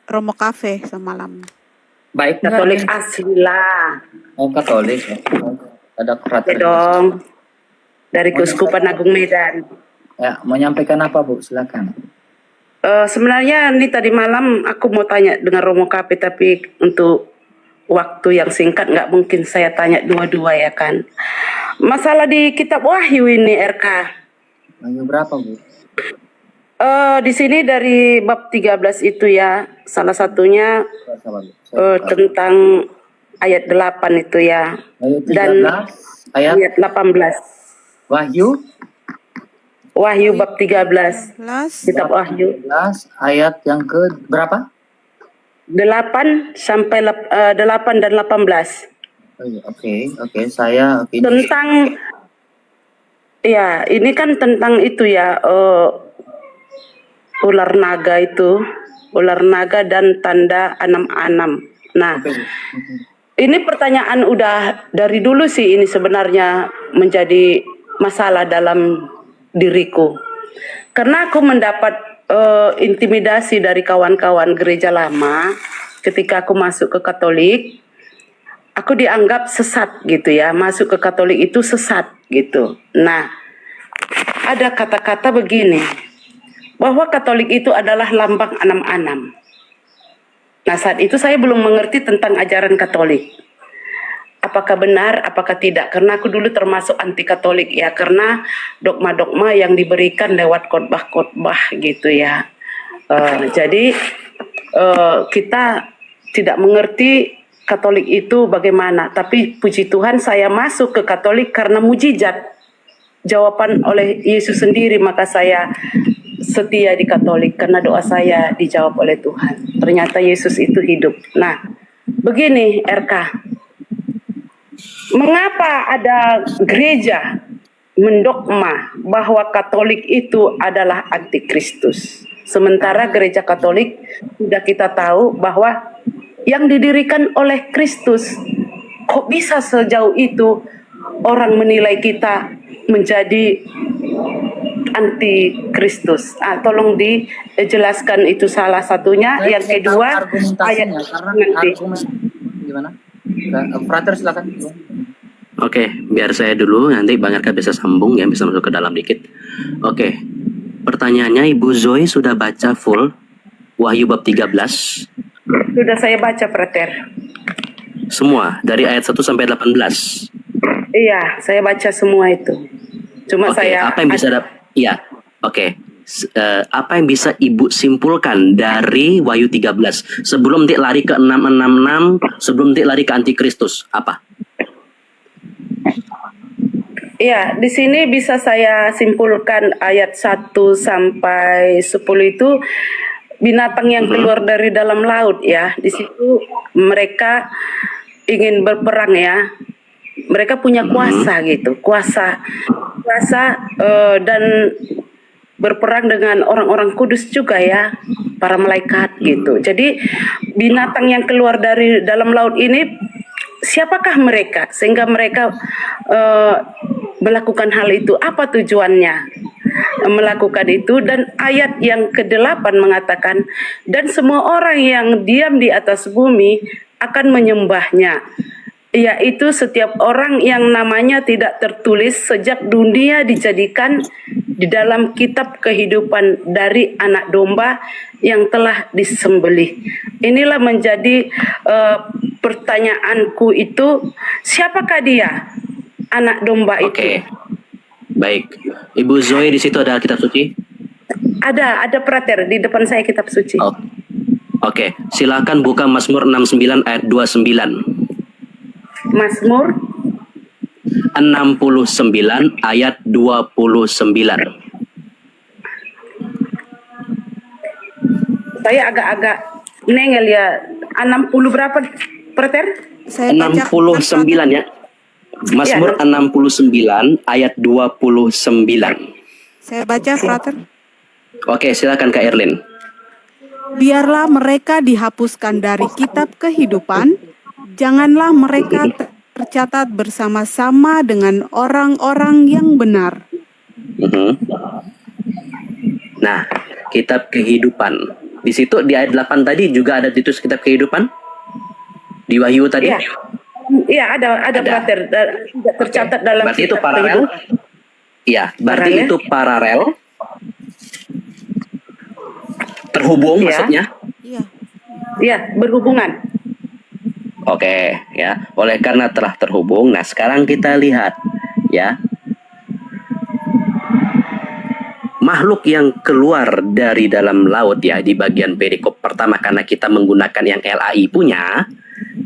Romo Cafe semalam. Baik, Katolik asli lah. Oh, Katolik. Ada Ya frater. dong. Dari Keuskupan Agung Medan. Ya, mau nyampaikan apa, Bu? Silakan. Sebenarnya ini tadi malam aku mau tanya dengan Romo Cafe, tapi untuk waktu yang singkat nggak mungkin saya tanya dua-dua ya kan. Masalah di Kitab Wahyu ini RK. Wahyu berapa, Bu? Di sini dari bab 13 itu ya, salah satunya tentang ayat 8 itu ya. Ayat 13, dan ayat 18. Wahyu bab 13. Kitab Wahyu. 13, ayat yang ke berapa? 8 sampai 8 dan 18. Oke, saya Tentang ya, ini kan tentang itu ya, ular naga dan tanda anam-anam. Nah, ini pertanyaan udah dari dulu sih, ini sebenarnya menjadi masalah dalam diriku. Karena aku mendapat intimidasi dari kawan-kawan gereja lama ketika aku masuk ke Katolik. Aku dianggap sesat gitu ya, masuk ke Katolik itu sesat gitu. Nah, ada kata-kata begini, bahwa Katolik itu adalah lambang anam-anam. Nah, saat itu saya belum mengerti tentang ajaran Katolik. Apakah benar, apakah tidak? Karena aku dulu termasuk anti Katolik ya, karena dogma-dogma yang diberikan lewat khotbah-khotbah gitu ya. Jadi kita tidak mengerti Katolik itu bagaimana. Tapi puji Tuhan saya masuk ke Katolik karena mujizat jawaban oleh Yesus sendiri, maka saya setia di Katolik karena doa saya dijawab oleh Tuhan. Ternyata Yesus itu hidup. Nah, begini RK, mengapa ada gereja mendogma bahwa Katolik itu adalah antikristus? Sementara gereja Katolik sudah kita tahu bahwa yang didirikan oleh Kristus. Kok bisa sejauh itu orang menilai kita menjadi anti-Kristus? Tolong dijelaskan itu salah satunya. Yang kedua, ayat nanti. Gimana? Frater silakan. Oke, biar saya dulu, nanti Bang Erka bisa sambung ya, bisa masuk ke dalam dikit. Oke, pertanyaannya Ibu Zoe sudah baca full Wahyu bab 13? Sudah saya baca, Frater. Semua, dari ayat 1 sampai 18? Iya, saya baca semua itu. Cuma saya... apa yang bisa apa yang bisa Ibu simpulkan dari Wahyu 13? Sebelum nanti lari ke 666, sebelum nanti lari ke antikristus, apa? Iya, di sini bisa saya simpulkan ayat 1 sampai 10 itu binatang yang keluar dari dalam laut ya. Di situ mereka ingin berperang ya. Mereka punya kuasa gitu, kuasa dan berperang dengan orang-orang kudus juga ya, para malaikat gitu. Jadi binatang yang keluar dari dalam laut ini, siapakah mereka sehingga mereka melakukan hal itu? Apa tujuannya melakukan itu? Dan ayat yang ke-8 mengatakan, dan semua orang yang diam di atas bumi akan menyembahnya, yaitu setiap orang yang namanya tidak tertulis sejak dunia dijadikan di dalam kitab kehidupan dari anak domba yang telah disembelih. Inilah menjadi pertanyaanku itu, siapakah dia anak domba itu? Oke, baik. Ibu Zoe, di situ ada kitab suci? Ada Frater di depan saya kitab suci. Oke, silakan buka Mazmur 69 ayat 29. Mazmur 69 ayat 29. Saya agak-agak nengel ya. 60 berapa, Frater? 69 ya. Mazmur 69 ayat 29. Saya baca, Frater. Oke, silakan Kak Erlin. Biarlah mereka dihapuskan dari kitab kehidupan, janganlah mereka tercatat bersama-sama dengan orang-orang yang benar. Nah, kitab kehidupan. Di situ di ayat 8 tadi juga ada Titus kitab kehidupan? Di Wahyu tadi? Iya. Iya, ada frater. Tidak tercatat dalam Berarti itu kitab paralel? kehidupan. Iya, berarti Paralel. itu paralel. Terhubung Iya. maksudnya? Iya. Iya, berhubungan. Oke, ya. Oleh karena telah terhubung, nah sekarang kita lihat ya. Makhluk yang keluar dari dalam laut ya di bagian perikop pertama karena kita menggunakan yang LAI punya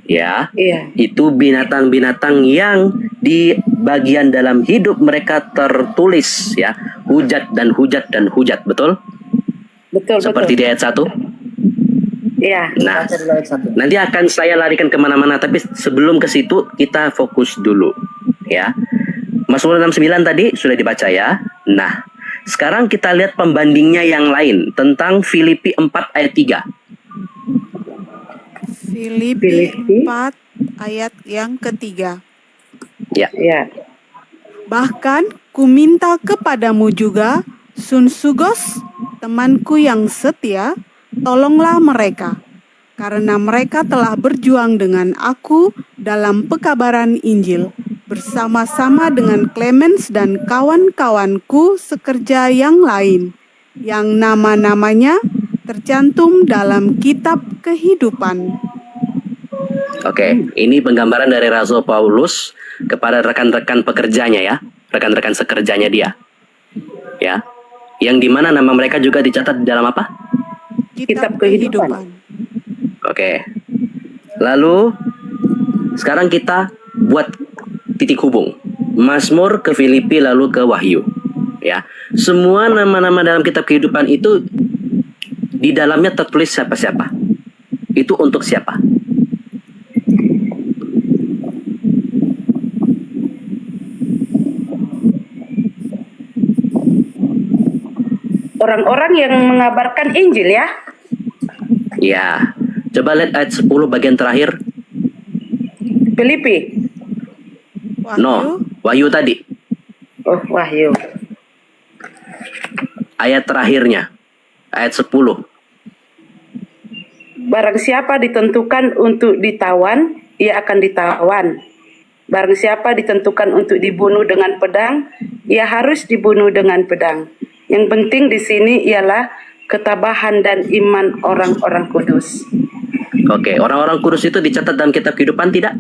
ya. Iya. Itu binatang-binatang yang di bagian dalam hidup mereka tertulis ya, hujat dan hujat dan hujat, betul? Betul, Seperti betul. di ayat 1. Iya. Nah, Baca dulu ayat 1. nanti akan saya larikan kemana-mana, tapi sebelum ke situ kita fokus dulu ya. Mazmur 69 tadi sudah dibaca ya. Nah, sekarang kita lihat pembandingnya yang lain tentang Filipi 4 ayat 3. Filipi Filipi. 4 ayat yang ketiga. Ya, Iya. Bahkan ku minta kepadamu juga, Sun Sugos, temanku yang setia, tolonglah mereka, karena mereka telah berjuang dengan aku dalam pekabaran Injil, bersama-sama dengan Clemens dan kawan-kawanku sekerja yang lain, yang nama-namanya tercantum dalam kitab kehidupan. oke. Ini penggambaran dari Rasul Paulus kepada rekan-rekan pekerjanya ya, rekan-rekan sekerjanya dia. Ya. Yang dimana nama mereka juga dicatat di dalam apa? Kitab kehidupan. Oke. Lalu sekarang kita buat titik hubung. Mazmur ke Filipi lalu ke Wahyu. Ya. Semua nama-nama dalam kitab kehidupan itu di dalamnya tertulis siapa-siapa. Itu untuk siapa? Orang-orang yang mengabarkan Injil ya. Ya. Coba lihat ayat 10 bagian terakhir. Filipi. Wahyu, No, Wahyu tadi. Oh, Wahyu. Ayat terakhirnya. Ayat 10. Barang siapa ditentukan untuk ditawan, ia akan ditawan. Barang siapa ditentukan untuk dibunuh dengan pedang, ia harus dibunuh dengan pedang. Yang penting di sini ialah ketabahan dan iman orang-orang kudus. Oke, orang-orang kudus itu dicatat dalam kitab kehidupan tidak?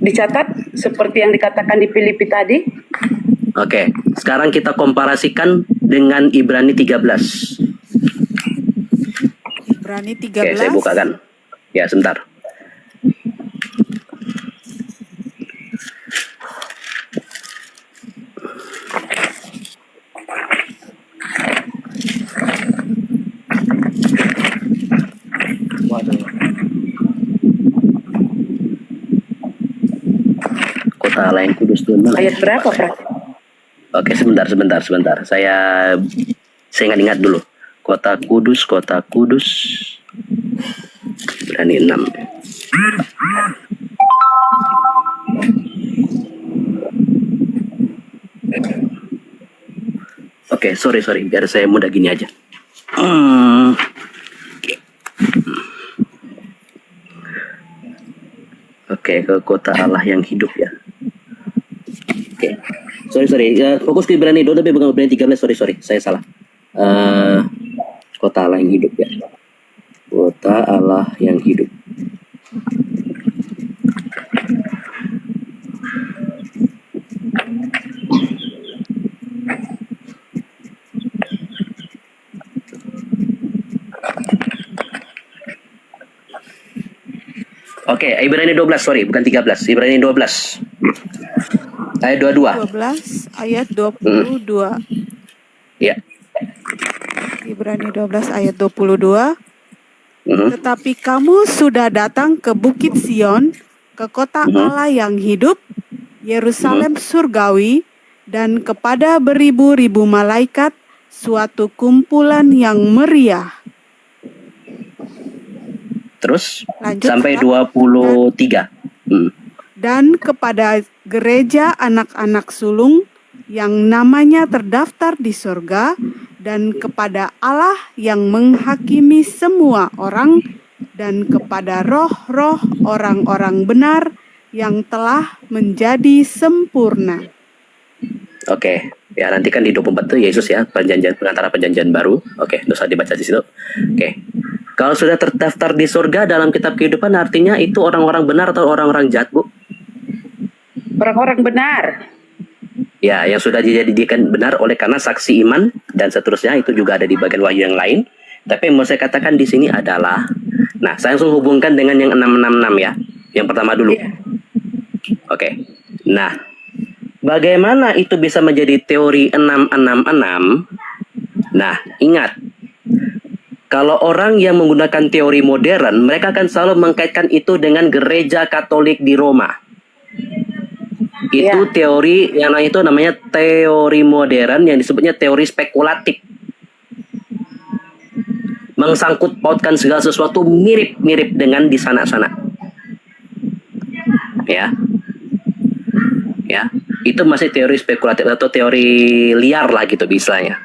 Dicatat seperti yang dikatakan di Filipi tadi. Oke, sekarang kita komparasikan dengan Ibrani 13. Ibrani Oke, 13. saya bukakan. Ya, sebentar. Waduh. Kota lain kudus itu mana? Ayat berapa, Pak? Oke, sebentar. Saya ingat dulu. Kota kudus. Ibrani 6. Oke, sorry. Biar saya mudah gini aja. Oke, ke kota Allah yang hidup ya. Oke, sorry. Fokus ke Ibrani 2 tapi bukan Ibrani 13. Sorry. Saya salah. Kota Allah yang hidup ya. Kota Allah yang hidup. Oke, Ibrani 12, sorry, bukan 13. Ibrani 12. Ayat 22. 12 ayat 22. Ya. Ibrani 12 ayat 22. Mhm. Tetapi kamu sudah datang ke Bukit Sion, ke kota Allah yang hidup, Yerusalem surgawi, dan kepada beribu-ribu malaikat, suatu kumpulan yang meriah. Terus Lanjut, sampai Kak. 23. Dan kepada gereja anak-anak sulung yang namanya terdaftar di sorga, dan kepada Allah yang menghakimi semua orang, dan kepada roh-roh orang-orang benar yang telah menjadi sempurna. Oke, ya nanti kan di 24 itu Yesus ya, perjanjian pengantara perjanjian baru. Oke, dosa dibaca di situ. Oke. Kalau sudah terdaftar di surga dalam kitab kehidupan, artinya itu orang-orang benar atau orang-orang jahat, Bu? Orang-orang benar. Ya, yang sudah dijadikan benar oleh karena saksi iman dan seterusnya, itu juga ada di bagian wahyu yang lain. Tapi yang mau saya katakan di sini adalah, nah saya langsung hubungkan dengan yang 666 ya. Yang pertama dulu. Iya. Oke. Nah, bagaimana itu bisa menjadi teori 666? Nah, ingat, kalau orang yang menggunakan teori modern, mereka akan selalu mengkaitkan itu dengan gereja Katolik di Roma. Itu Ya. teori yang itu namanya teori modern, yang disebutnya teori spekulatif. Mengsangkut pautkan segala sesuatu mirip-mirip dengan di sana-sana. Ya. Ya, itu masih teori spekulatif atau teori liar lah gitu istilahnya.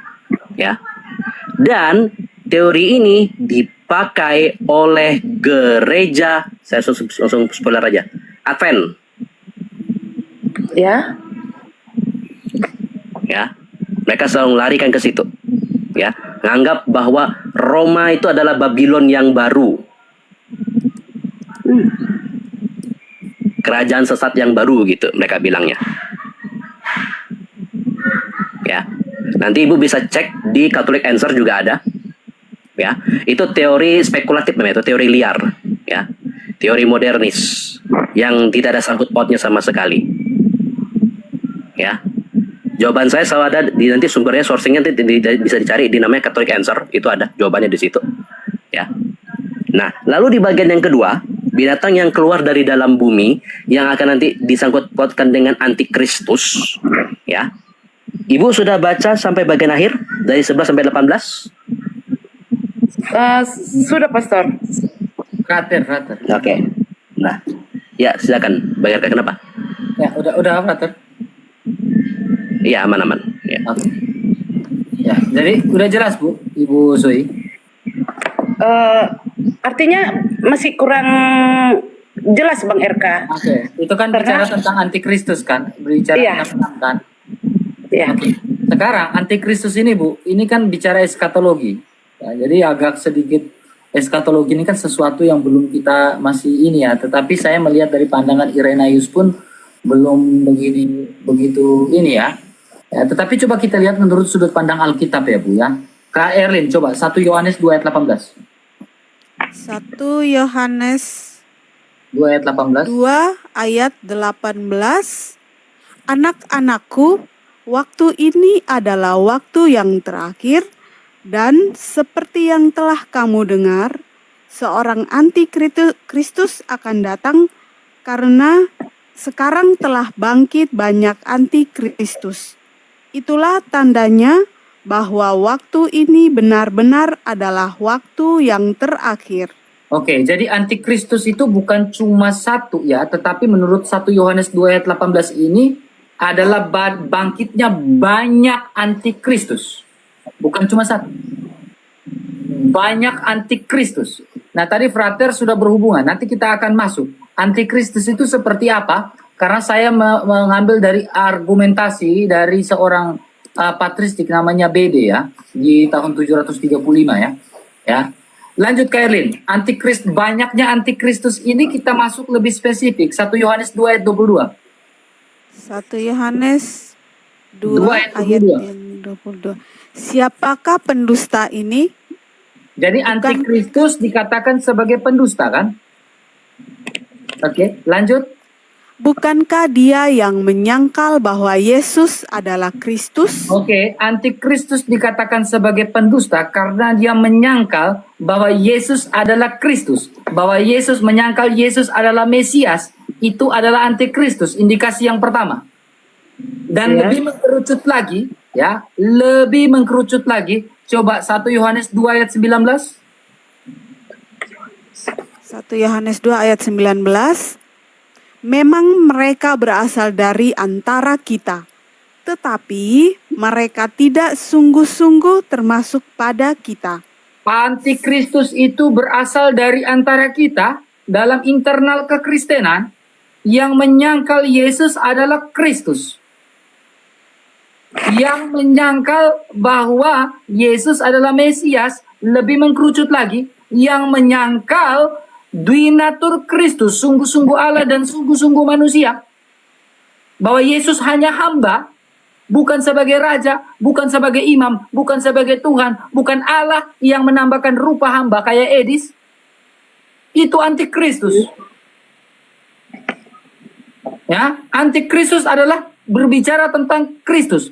Ya. Dan teori ini dipakai oleh gereja, saya langsung spoiler aja, Advent. Ya. Ya, mereka selalu melarikan ke situ. Ya, menganggap bahwa Roma itu adalah Babylon yang baru. Kerajaan sesat yang baru gitu mereka bilangnya. Ya. Nanti Ibu bisa cek di Catholic Answer juga ada. Ya, itu teori spekulatif namanya, itu teori liar, ya. Teori modernis yang tidak ada sangkut pautnya sama sekali. Ya. Jawaban saya selalu ada di nanti sumbernya, sourcingnya nanti bisa dicari di namanya Catholic Answer, itu ada jawabannya di situ. Ya. Nah, lalu di bagian yang kedua, binatang yang keluar dari dalam bumi yang akan nanti disangkut pautkan dengan antikristus, ya. Ibu sudah baca sampai bagian akhir dari 11 sampai 18? Sudah, Pastor. Frater. Oke. Nah, ya silakan. Bayarkan kenapa? Ya, udah Frater. Iya, aman-aman. Ya. Oke. Ya, jadi udah jelas Bu, Ibu Zoe. Artinya masih kurang jelas, Bang RK. Oke, itu kan bicara tentang antikristus kan, bicara Iya. tentang kan. Ya. Oke. Sekarang antikristus ini Bu, ini kan bicara eskatologi. Ya, jadi agak sedikit eskatologi ini kan sesuatu yang belum kita masih ini ya, tetapi saya melihat dari pandangan Irenaeus pun belum begitu ini ya. Ya, tetapi coba kita lihat menurut sudut pandang Alkitab ya Bu ya. Kak Erlin coba 1 Yohanes 2 ayat 18. 1 Yohanes 2 ayat 18. 2 ayat 18. Anak-anakku, waktu ini adalah waktu yang terakhir, dan seperti yang telah kamu dengar, seorang antikristus akan datang, karena sekarang telah bangkit banyak antikristus. Itulah tandanya bahwa waktu ini benar-benar adalah waktu yang terakhir. Oke, jadi antikristus itu bukan cuma satu ya, tetapi menurut 1 Yohanes 2 ayat 18 ini adalah bangkitnya banyak antikristus. Bukan cuma satu. Banyak antikristus. Nah, tadi Frater sudah berhubungan. Nanti kita akan masuk. Antikristus itu seperti apa? Karena saya mengambil dari argumentasi dari seorang patristik namanya BD ya, di tahun 735 ya. Ya. Lanjut Kak Erlin, banyaknya antikristus ini kita masuk lebih spesifik. 1 Yohanes 2 ayat 22. 1 Yohanes 2 2 ayat ayat 22. yang 22. Siapakah pendusta ini? Jadi antikristus dikatakan sebagai pendusta kan? Oke, lanjut. Bukankah dia yang menyangkal bahwa Yesus adalah Kristus? Oke, antikristus dikatakan sebagai pendusta karena dia menyangkal bahwa Yesus adalah Kristus, bahwa Yesus menyangkal Yesus adalah Mesias. Itu adalah antikristus, indikasi yang pertama. Dan Ya. lebih mengkerucut lagi, ya, coba 1 Yohanes 2 ayat 19. 1 Yohanes 2 ayat 19. Memang mereka berasal dari antara kita, tetapi mereka tidak sungguh-sungguh termasuk pada kita. Antikristus itu berasal dari antara kita dalam internal kekristenan yang menyangkal Yesus adalah Kristus. Yang menyangkal bahwa Yesus adalah Mesias, lebih mengkerucut lagi, yang menyangkal duinatur Kristus, sungguh-sungguh Allah dan sungguh-sungguh manusia. Bahwa Yesus hanya hamba, bukan sebagai raja, bukan sebagai imam, bukan sebagai Tuhan, bukan Allah yang menambahkan rupa hamba kayak Edis. Itu antikristus. Ya, antikristus adalah berbicara tentang Kristus.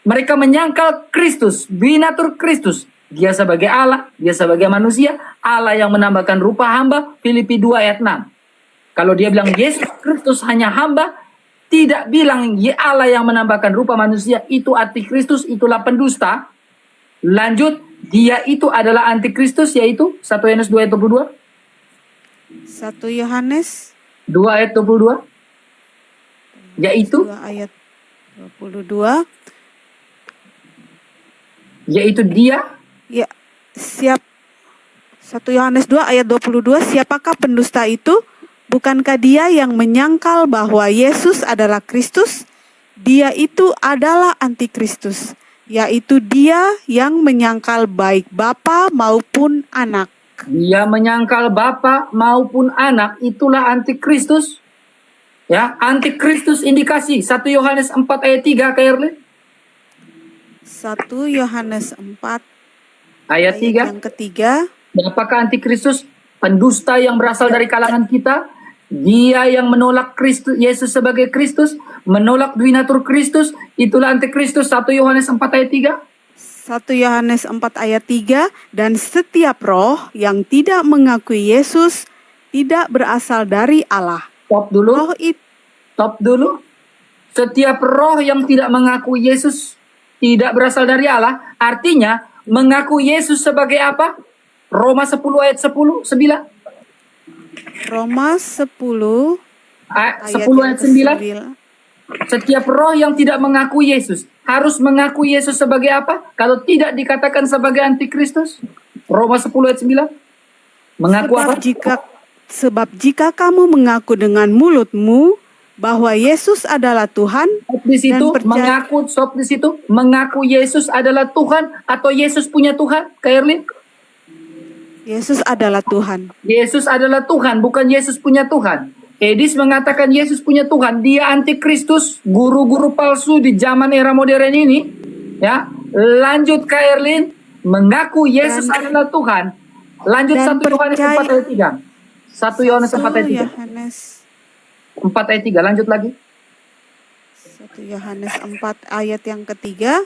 Mereka menyangkal Kristus, binatur Kristus. Dia sebagai Allah, dia sebagai manusia, Allah yang menambahkan rupa hamba, Filipi 2 ayat 6. Kalau dia bilang Yesus Kristus hanya hamba, tidak bilang Allah yang menambahkan rupa manusia, itu antikristus, itulah pendusta. Lanjut, dia itu adalah antikristus, yaitu 1 Yohanes 2 ayat 22. 1 Yohanes 2 ayat 22. Yaitu 2 ayat 22. Yaitu dia. Ya, siap. 1 Yohanes 2 ayat 22, siapakah pendusta itu? Bukankah dia yang menyangkal bahwa Yesus adalah Kristus? Dia itu adalah antikristus, yaitu dia yang menyangkal baik Bapa maupun Anak. Dia menyangkal Bapa maupun Anak, itulah antikristus. Ya, antikristus indikasi 1 Yohanes 4 ayat 3, Kak Erlin. 1 Yohanes 4 Ayat 3. yang ketiga. Apakah antikristus? Pendusta yang berasal dari kalangan kita. Dia yang menolak Kristus, Yesus sebagai Kristus, menolak duinatur Kristus, itulah antikristus. 1 Yohanes 4 ayat 3. 1 Yohanes 4 ayat 3, dan setiap roh yang tidak mengakui Yesus tidak berasal dari Allah. Stop dulu. Roh itu Stop dulu. Setiap roh yang tidak mengaku Yesus tidak berasal dari Allah. Artinya, mengaku Yesus sebagai apa? Roma 10 ayat 10, 9. Roma 10 ayat 10 ayat 9. 9. Setiap roh yang tidak mengaku Yesus harus mengaku Yesus sebagai apa? Kalau tidak dikatakan sebagai antikristus. Roma 10 ayat 9. Mengaku apa? Sebab jika kamu mengaku dengan mulutmu bahwa Yesus adalah Tuhan Di situ dan percaya, mengaku Yesus adalah Tuhan atau Yesus punya Tuhan, Kak Erlin? Yesus adalah Tuhan. Yesus adalah Tuhan, bukan Yesus punya Tuhan. Edis mengatakan Yesus punya Tuhan. Dia antikristus, guru-guru palsu di zaman era modern ini. Ya, lanjut Kak Erlin, mengaku Yesus adalah Tuhan. Lanjut dan 1 Yohanes 4 ayat 3. 1 Yohanes 4 ayat 3. Yohanes 4 ayat 3, lanjut lagi. 1 Yohanes 4 ayat yang ketiga.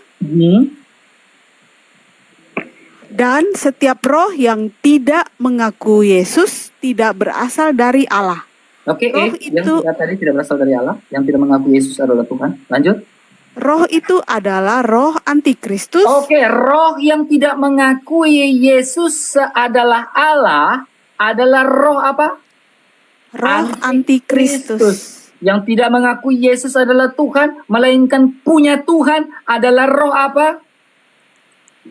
Dan setiap roh yang tidak mengaku Yesus tidak berasal dari Allah. Oke, Roh yang itu- tadi tidak berasal dari Allah, yang tidak mengaku Yesus adalah Tuhan. Lanjut. Roh itu adalah roh antikristus. Oke, roh yang tidak mengakui Yesus adalah Allah adalah roh apa? Roh antikristus. Yang tidak mengakui Yesus adalah Tuhan, melainkan punya Tuhan adalah roh apa?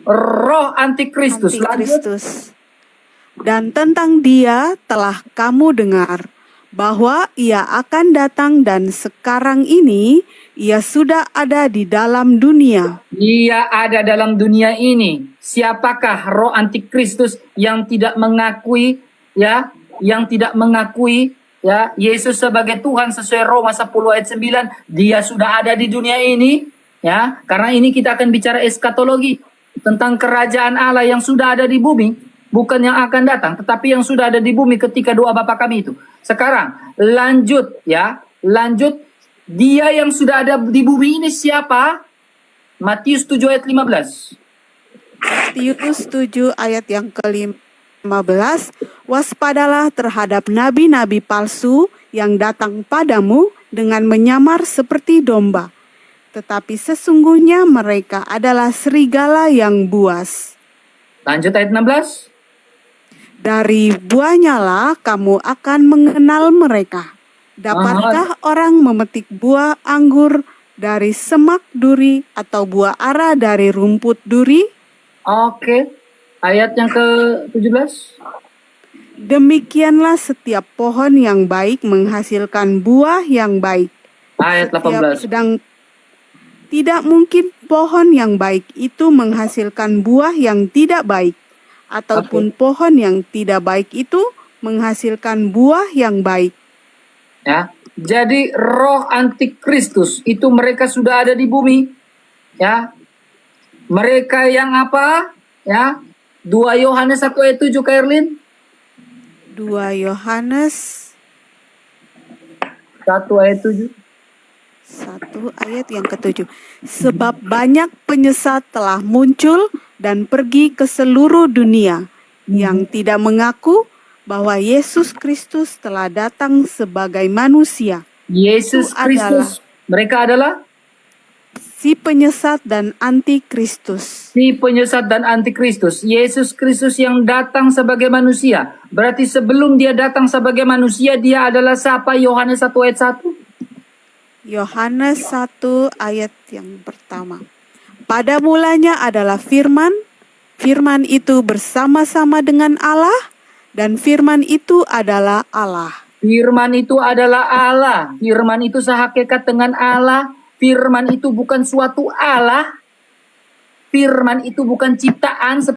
Roh antikristus. Lanjut. Antikristus. Dan tentang dia telah kamu dengar bahwa ia akan datang dan sekarang ini ia sudah ada di dalam dunia. Ia ada dalam dunia ini. Siapakah roh antikristus yang tidak mengakui Yesus sebagai Tuhan sesuai Roma 10 ayat 9? Dia sudah ada di dunia ini, ya. Karena ini kita akan bicara eskatologi tentang kerajaan Allah yang sudah ada di bumi, bukan yang akan datang, tetapi yang sudah ada di bumi ketika doa Bapa kami itu. Sekarang lanjut ya, lanjut. Dia yang sudah ada di bumi ini siapa? Matius 7 ayat 15. Matius 7 ayat yang ke-15. Waspadalah terhadap nabi-nabi palsu yang datang padamu dengan menyamar seperti domba, tetapi sesungguhnya mereka adalah serigala yang buas. Lanjut ayat 16. Dari buahnya lah kamu akan mengenal mereka. Dapatkah orang memetik buah anggur dari semak duri atau buah ara dari rumput duri? Oke. Ayat yang ke-17. Demikianlah setiap pohon yang baik menghasilkan buah yang baik. Ayat 18. Sedang tidak mungkin pohon yang baik itu menghasilkan buah yang tidak baik, ataupun pohon yang tidak baik itu menghasilkan buah yang baik. Ya. Jadi roh antikristus itu mereka sudah ada di bumi. Ya. Mereka yang apa? Ya. 2 Yohanes 1 ayat 7, Kak Erlin. 2 Yohanes 1 ayat 7. 1 ayat yang ke-7. Sebab banyak penyesat telah muncul dan pergi ke seluruh dunia yang tidak mengaku bahwa Yesus Kristus telah datang sebagai manusia. Yesus Itu adalah Kristus. Mereka adalah si penyesat dan antikristus. si penyesat dan antikristus. Yesus Kristus yang datang sebagai manusia. Berarti sebelum dia datang sebagai manusia, dia adalah siapa? Yohanes 1 ayat 1. Yohanes 1 ayat yang pertama. Pada mulanya adalah firman, firman itu bersama-sama dengan Allah, dan firman itu adalah Allah. Firman itu adalah Allah. Firman itu sehakikat dengan Allah. Firman itu bukan suatu Allah. Firman itu bukan ciptaan seperti